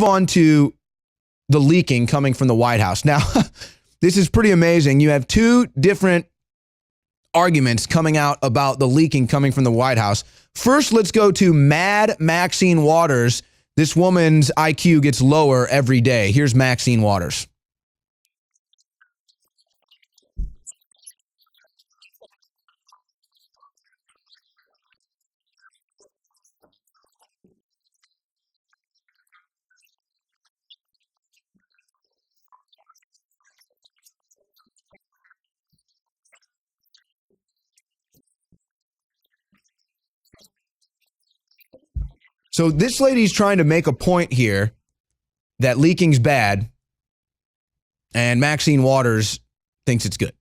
On to the leaking coming from the White House. Now, this is pretty amazing. You have two different arguments coming out about the leaking coming from the White House. First, let's go to Mad Maxine Waters. This woman's IQ gets lower every day. Here's Maxine Waters. So this lady's trying to make a point here that leaking's bad, and Maxine Waters thinks it's good.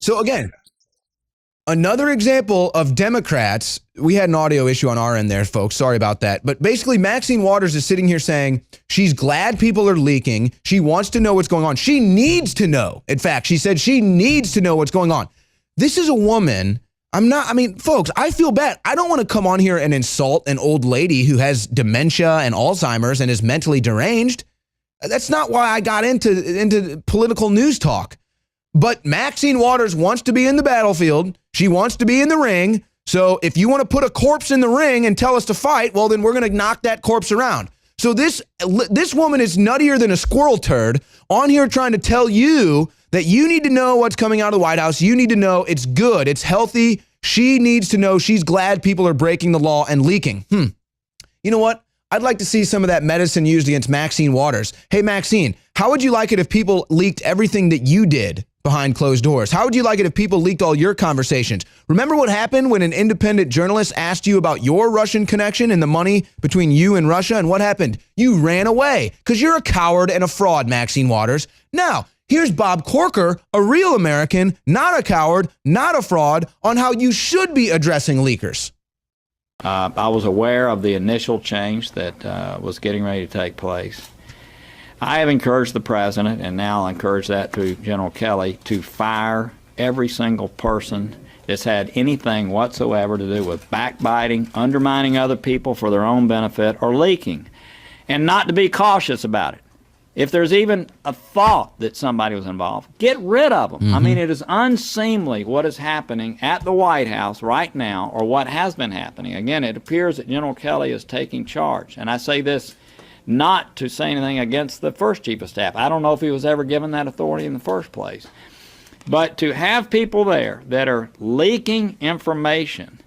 So again, another example of Democrats. We had an audio issue on our end there, folks. Sorry about that. But basically, Maxine Waters is sitting here saying she's glad people are leaking. She wants to know what's going on. She needs to know. In fact, she said she needs to know what's going on. This is a woman. Folks, I feel bad. I don't want to come on here and insult an old lady who has dementia and Alzheimer's and is mentally deranged. That's not why I got into political news talk. But Maxine Waters wants to be in the battlefield. She wants to be in the ring. So if you want to put a corpse in the ring and tell us to fight, well, then we're going to knock that corpse around. So this woman is nuttier than a squirrel turd on here trying to tell you that you need to know what's coming out of the White House. You need to know it's good. It's healthy. She needs to know she's glad people are breaking the law and leaking. You know what? I'd like to see some of that medicine used against Maxine Waters. Hey, Maxine, how would you like it if people leaked everything that you did behind closed doors? How would you like it if people leaked all your conversations? Remember what happened when an independent journalist asked you about your Russian connection and the money between you and Russia? And what happened? You ran away because you're a coward and a fraud, Maxine Waters. Now, here's Bob Corker, a real American, not a coward, not a fraud, on how you should be addressing leakers. I was aware of the initial change that was getting ready to take place. I have encouraged the president, and now I encourage that through General Kelly, to fire every single person that's had anything whatsoever to do with backbiting, undermining other people for their own benefit, or leaking, and not to be cautious about it. If there's even a thought that somebody was involved, get rid of them. I mean, it is unseemly what is happening at the White House right now, or what has been happening. Again, it appears that General Kelly is taking charge. And I say this not to say anything against the first chief of staff. I don't know if he was ever given that authority in the first place. But to have people there that are leaking information,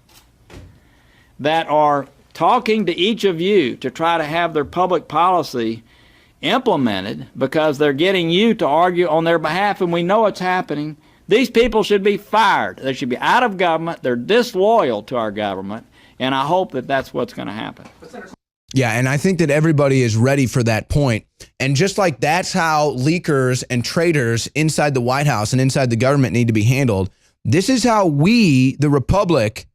that are talking to each of you to try to have their public policy implemented because they're getting you to argue on their behalf, and we know it's happening. These people should be fired. They should be out of government. They're disloyal to our government, and I hope that that's what's going to happen. Yeah, and I think that everybody is ready for that point. And just like that's how leakers and traitors inside the White House and inside the government need to be handled, this is how we, the Republic,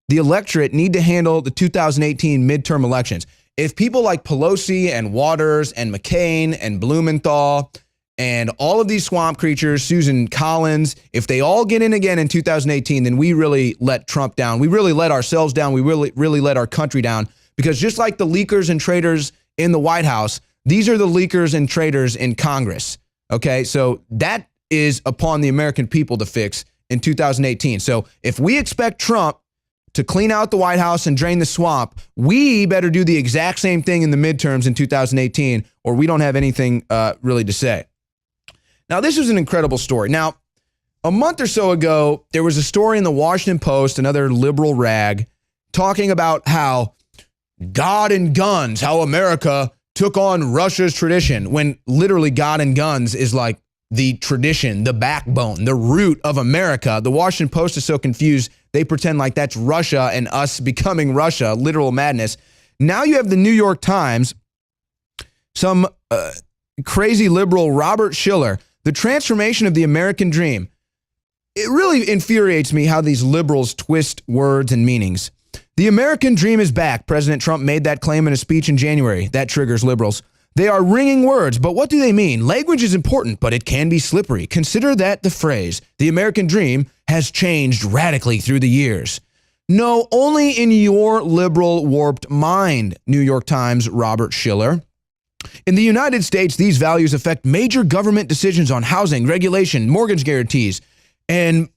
the electorate, need to handle the 2018 midterm elections. If people like Pelosi and Waters and McCain and Blumenthal and all of these swamp creatures, Susan Collins, if they all get in again in 2018, then we really let Trump down. We really let ourselves down. We really let our country down. Because just like the leakers and traitors in the White House, these are the leakers and traitors in Congress. Okay, so that is upon the American people to fix in 2018. So if we expect Trump to clean out the White House and drain the swamp, we better do the exact same thing in the midterms in 2018, or we don't have anything really to say. Now, this is an incredible story. Now, a month or so ago, there was a story in the Washington Post, another liberal rag, talking about how God and guns, how America took on Russia's tradition, when literally God and guns is like the tradition, the backbone, the root of America. The Washington Post is so confused, they pretend like that's Russia and us becoming Russia, literal madness. Now you have the New York Times, some crazy liberal Robert Schiller, the transformation of the American dream. It really infuriates me how these liberals twist words and meanings. The American dream is back. President Trump made that claim in a speech in January. That triggers liberals. They are ringing words, but what do they mean? Language is important, but it can be slippery. Consider that the phrase, the American dream, has changed radically through the years. No, only in your liberal warped mind, New York Times' Robert Schiller. In the United States, these values affect major government decisions on housing, regulation, mortgage guarantees, and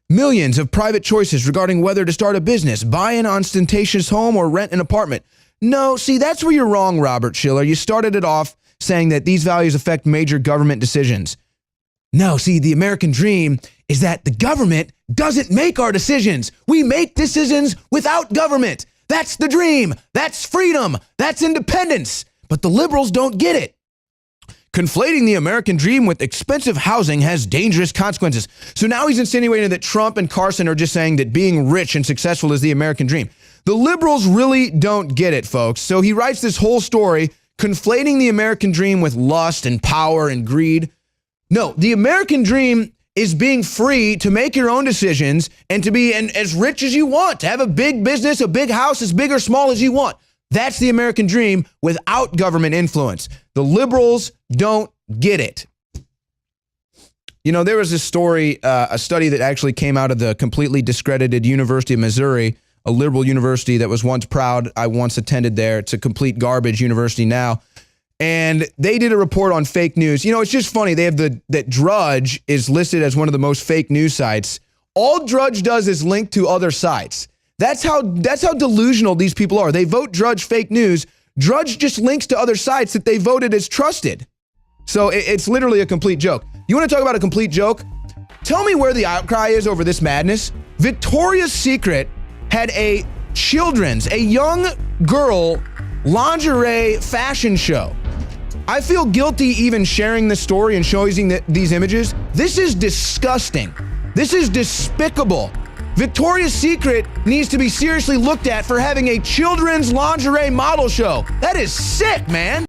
millions of private choices regarding whether to start a business, buy an ostentatious home, or rent an apartment. No, see, that's where you're wrong, Robert Schiller. You started it off saying that these values affect major government decisions. No, see, the American dream is that the government doesn't make our decisions. We make decisions without government. That's the dream. That's freedom. That's independence. But the liberals don't get it. Conflating the American dream with expensive housing has dangerous consequences. So now he's insinuating that Trump and Carson are just saying that being rich and successful is the American dream. The liberals really don't get it, folks. So he writes this whole story conflating the American dream with lust and power and greed. No, the American dream is being free to make your own decisions and to be as rich as you want, to have a big business, a big house, as big or small as you want. That's the American dream without government influence. The liberals don't get it. You know, there was this story, a study that actually came out of the completely discredited University of Missouri, a liberal university that was once proud. I once attended there. It's a complete garbage university now. And they did a report on fake news. You know, it's just funny. They have that Drudge is listed as one of the most fake news sites. All Drudge does is link to other sites. That's how delusional these people are. They vote Drudge fake news. Drudge just links to other sites that they voted as trusted. So it's literally a complete joke. You want to talk about a complete joke? Tell me where the outcry is over this madness. Victoria's Secret had a young girl lingerie fashion show. I feel guilty even sharing this story and showing these images. This is disgusting. This is despicable. Victoria's Secret needs to be seriously looked at for having a children's lingerie model show. That is sick, man.